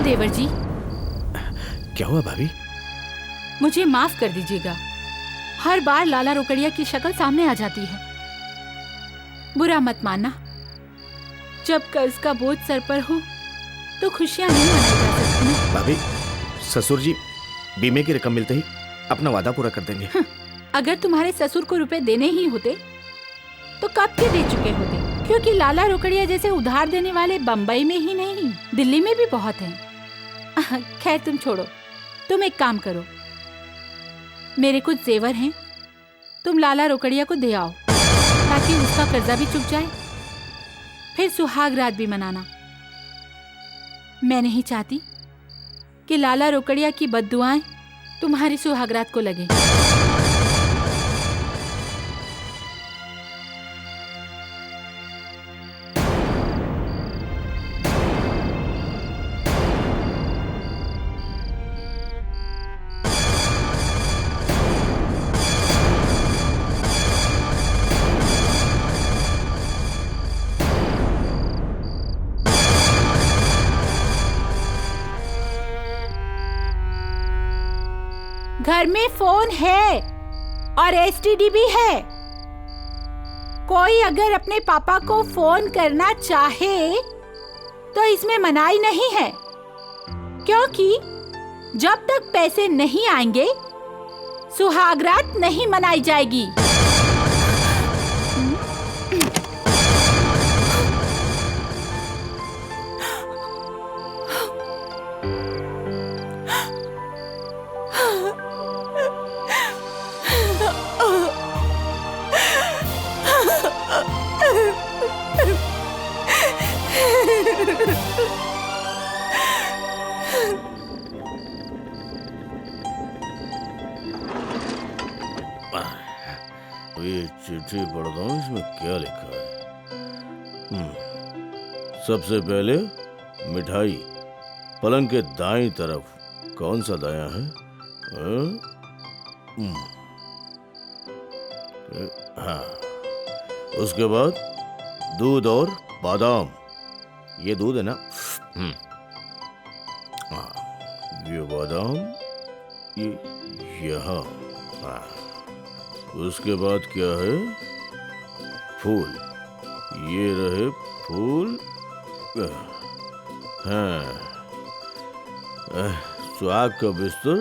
देवर जी, क्या हुआ भाभी? मुझे माफ कर दीजिएगा। हर बार लाला रोकड़िया की शक्ल सामने आ जाती है। बुरा मत मानना। जब कर्ज का बोझ सर पर हो तो खुशियां नहीं मनाई जा सकती ना। भाभी, ससुर जी बीमे की रकम मिलते ही अपना वादा पूरा कर देंगे। अगर तुम्हारे ससुर को रुपए देने ही होते तो कब के दे चुके होते, क्योंकि लाला रोकड़िया जैसे उधार देने वाले बम्बई में ही नहीं, दिल्ली में भी बहुत हैं। खैर तुम छोड़ो, तुम एक काम करो, मेरे कुछ जेवर हैं, तुम लाला रोकड़िया को दे आओ ताकि उसका कर्जा भी चुक जाए, फिर सुहाग रात भी मनाना। मैं नहीं चाहती कि लाला रोकड़िया की बद्दुआएं तुम्हारी सुहाग रात को लगे। घर में फोन है और एसटीडी भी है। कोई अगर अपने पापा को फोन करना चाहे तो इसमें मनाही नहीं है, क्योंकि जब तक पैसे नहीं आएंगे सुहागरात नहीं मनाई जाएगी। ये चिट्ठी पढ़ता हूँ, इसमें क्या लिखा है? सबसे पहले मिठाई पलंग के दाईं तरफ। कौन सा दायां है? हाँ। उसके बाद दूध और बादाम। ये दूध है ना? हाँ, ये बादाम ये यहाँ। हाँ। उसके बाद क्या है? फूल। ये रहे फूल। हाँ। सुहाग का बिस्तर,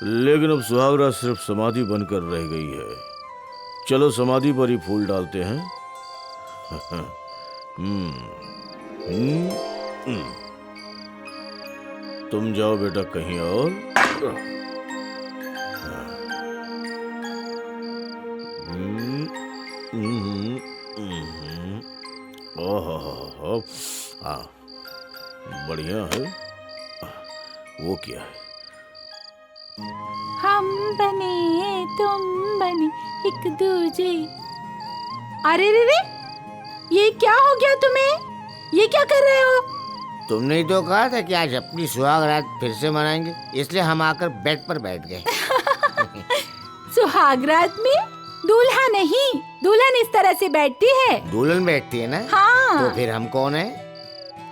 लेकिन अब सुहागरात सिर्फ समाधि बनकर रह गई है। चलो समाधि पर ही फूल डालते हैं। तुम जाओ बेटा कहीं और। ओहो, हाँ, बढ़िया है। वो क्या है? हम बने तुम बने एक दूजे। अरे रे रे, ये क्या हो गया तुम्हें? ये क्या कर रहे हो? तुमने ही तो कहा था कि आज अपनी सुहाग रात फिर से मनाएंगे, इसलिए हम आकर बेड पर बैठ गए। सुहाग रात में दूल्हा नहीं, दुल्हन इस तरह से बैठती है। दुल्हन बैठती है ना? हाँ। तो फिर हम कौन है?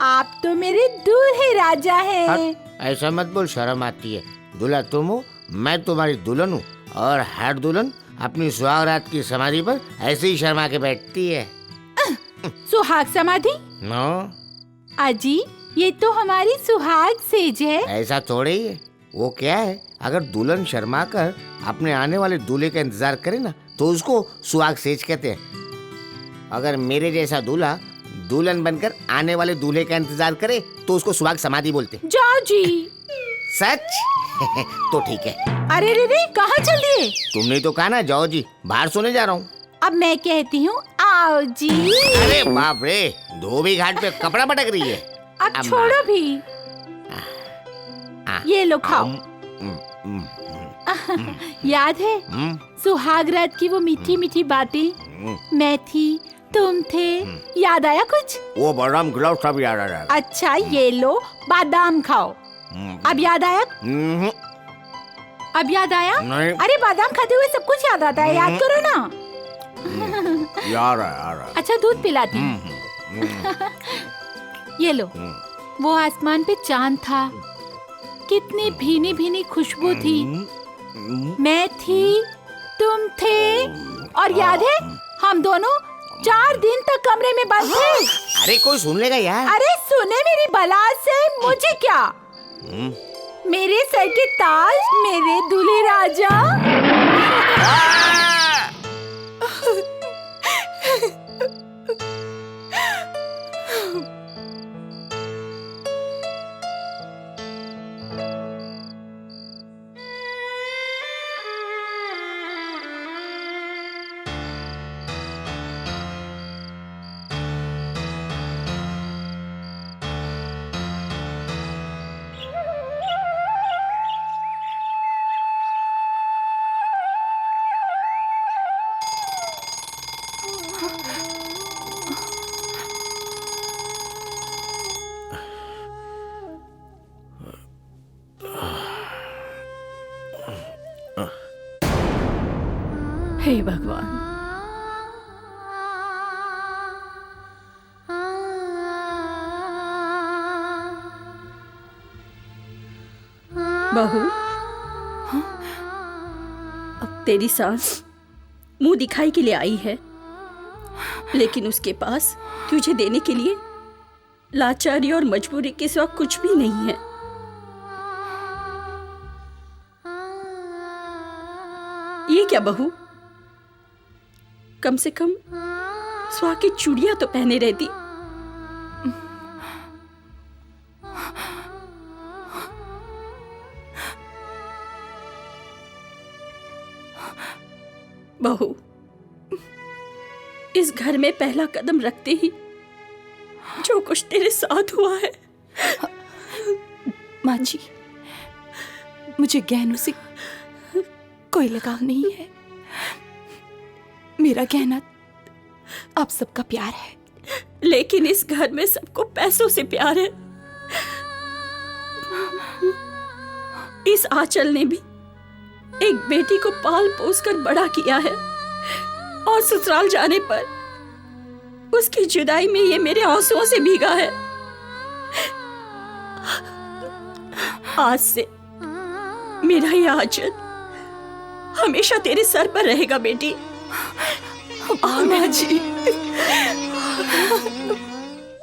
आप तो मेरे दूल्हे राजा हैं। ऐसा मत बोल, शर्म आती है। दूल्हा तुम हो, मैं तुम्हारी दुल्हन हूँ, और हर दुल्हन अपनी सुहाग रात की समाधि पर ऐसे ही शर्मा के बैठती है। सुहाग समाधि? नो अजी, ये तो हमारी सुहाग सेज है। ऐसा थोड़े ही है। वो क्या है, अगर दुल्हन शर्मा कर अपने आने वाले दूल्हे का इंतजार करे ना, तो उसको सुहाग सेज कहते हैं। अगर मेरे जैसा दूल्हा दुल्हन बनकर आने वाले दूल्हे का इंतजार करे तो उसको सुहाग समाधि बोलते। जाओ जी। सच? तो ठीक है। अरे रे रे, कहाँ चल दिए? तुमने तो कहा ना जाओ जी, बाहर सोने जा रहा हूँ। अब मैं कहती हूँ आओ जी। अरे बाप रे, धोबी घाट पे कपड़ा पटक रही है। अब छोड़ो भी। ये लो खाओ। याद है सुहाग रात की वो मीठी मीठी बातें? मैं थी, तुम थे, याद आया कुछ? वो बादाम खिलाओ, सब याद आ रहा है। अच्छा ये लो बादाम खाओ। अब याद आया? अब याद आया? नहीं। अरे बादाम खाते हुए सब कुछ याद आता है, याद करो ना। याद आ रहा है। अच्छा दूध पिलाती हूँ। ये लो। वो आसमान पे चांद था, कितनी भीनी भीनी खुशबू थी। मैं थी, तुम थे, और याद है हम दोनों 4 दिन तक कमरे में बंद थे। अरे कोई सुन लेगा यार। अरे सुने मेरी बला से, मुझे क्या। मेरे सर के ताज, मेरे दूल्हे राजा। हे भगवान, बहू, अब तेरी सास मुंह दिखाई के लिए आई है, लेकिन उसके पास तुझे देने के लिए लाचारी और मजबूरी के सिवा कुछ भी नहीं है। ये क्या बहू, कम से कम सुहाग की चूड़ियां तो पहने रहती। बहू, इस घर में पहला कदम रखते ही जो कुछ तेरे साथ हुआ है। माँ जी, मुझे गहनों से कोई लगाव नहीं है। मेरा गहना आप सबका प्यार है। लेकिन इस घर में सबको पैसों से प्यार है। इस आंचल ने भी एक बेटी को पाल पोस कर बड़ा किया है, और ससुराल जाने पर उसकी जुदाई में ये मेरे आंसुओं से भीगा है। आज से मेरा ये आंचल हमेशा तेरे सर पर रहेगा बेटी। माँ जी,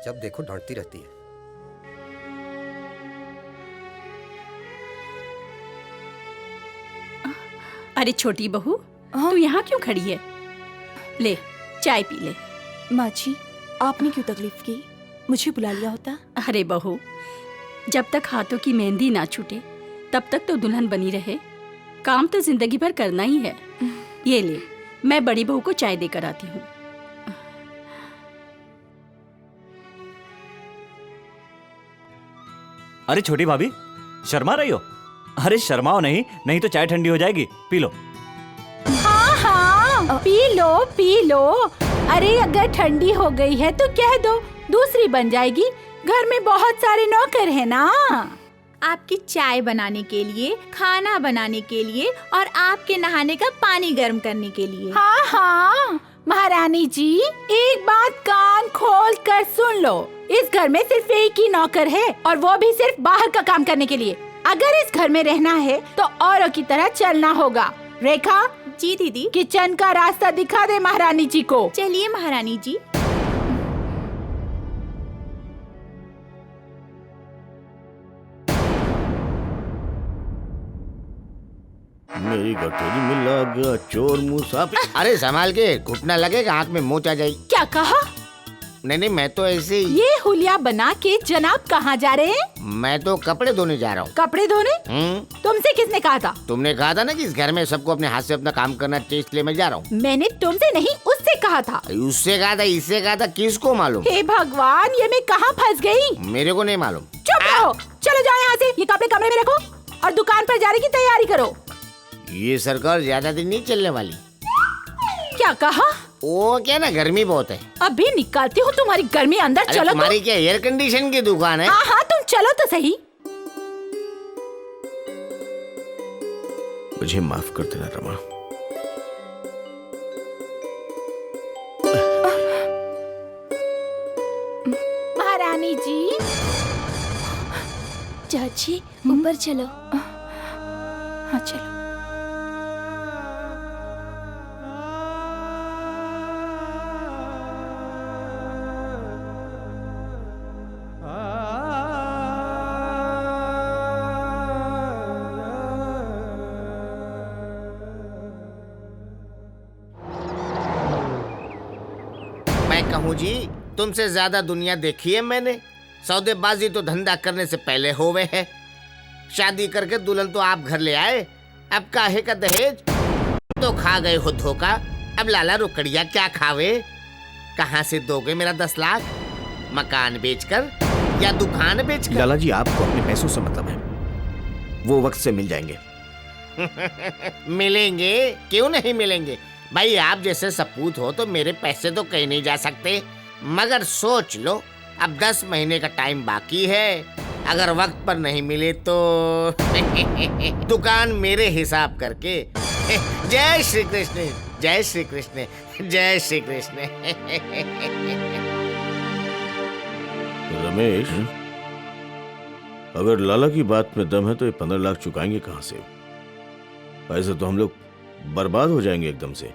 जब देखो डांटती रहती है। अरे छोटी बहू, तू यहाँ क्यों खड़ी है? ले चाय पी ले। माँ जी, आपने क्यों तकलीफ की? मुझे बुला लिया होता। अरे बहू, जब तक हाथों की मेहंदी ना छूटे तब तक तो दुल्हन बनी रहे। काम तो जिंदगी भर करना ही है। ये ले, मैं बड़ी बहू को चाय देकर आती हूँ। अरे छोटी भाभी, शर्मा रही हो? अरे शर्माओ नहीं, नहीं तो चाय ठंडी हो जाएगी। P low. हाँ हाँ, पी लो पी लो। अरे अगर ठंडी हो गई है तो कह दो, दूसरी बन जाएगी। घर में बहुत सारे नौकर हैं ना। आपकी चाय बनाने के लिए, खाना बनाने के लिए और आपके नहाने का पानी गर्म करने के लिए। हाँ हाँ महारानी जी, एक बात कान खोल कर सुन लो। इस घर में सिर्फ एक ही नौकर है, और वो भी सिर्फ बाहर का काम करने के लिए। अगर इस घर में रहना है तो औरों की तरह चलना होगा। रेखा। जी दीदी। किचन का रास्ता दिखा दे महारानी जी को। चलिए महारानी जी। मेरी गठोरी में लग गया चोर मुसाफिर। अरे संभाल के, घुटना लगेगा, आंख में मोच आ जाएगी। क्या कहा? नहीं मैं तो ऐसे ही। ये हुलिया बना के जनाब कहाँ जा रहे हैं? मैं तो कपड़े धोने जा रहा हूँ। कपड़े धोने? तुमसे किसने कहा था? तुमने कहा था ना कि इस घर में सबको अपने हाथ से अपना काम करना चाहिए, इसलिए मैं जा रहा हूँ। मैंने तुमसे नहीं, उससे कहा था। उससे कहा था, इससे कहा था, किसको मालूम? हे भगवान, ये मैं कहाँ फंस गई? मेरे को नहीं मालूम। चुप रहो, चलो जाओ यहाँ से। ये कपड़े कमरे में रखो और दुकान पर जाने की तैयारी करो। ये सरकार ज्यादा दिन नहीं चलने वाली। क्या कहा? वो क्या ना, गर्मी बहुत है। अभी निकालती हूँ तुम्हारी गर्मी। अंदर अरे चलो। तुम्हारी क्या एयर कंडीशन की दुकान है? हाँ हाँ, तुम चलो तो सही। मुझे माफ कर देना रमा। महारानी जी, जी ऊपर चलो। हाँ चलो। मैं कहूँ जी, तुमसे ज्यादा दुनिया देखी है मैंने। सौदेबाजी तो धंधा करने से पहले होवे है। शादी करके दुल्हन तो आप घर ले आए, अब काहे का दहेज? तो खा गए हो धोखा, अब लाला रुकड़िया क्या खावे? कहाँ से दोगे मेरा 10 लाख? मकान बेचकर या दुकान बेचकर? लाला जी, आपको अपने पैसों से मतलब है, वो वक्त से मिल जाएंगे। मिलेंगे, क्यों नहीं मिलेंगे भाई? आप जैसे सपूत हो तो मेरे पैसे तो कहीं नहीं जा सकते। मगर सोच लो, अब 10 महीने का टाइम बाकी है। अगर वक्त पर नहीं मिले तो दुकान मेरे हिसाब करके। जय श्री कृष्ण, जय श्री कृष्ण, जय श्री कृष्ण। रमेश, अगर लाला की बात में दम है तो ये 15 लाख चुकाएंगे कहाँ से? ऐसे तो हम लोग बर्बाद हो जाएंगे एकदम से।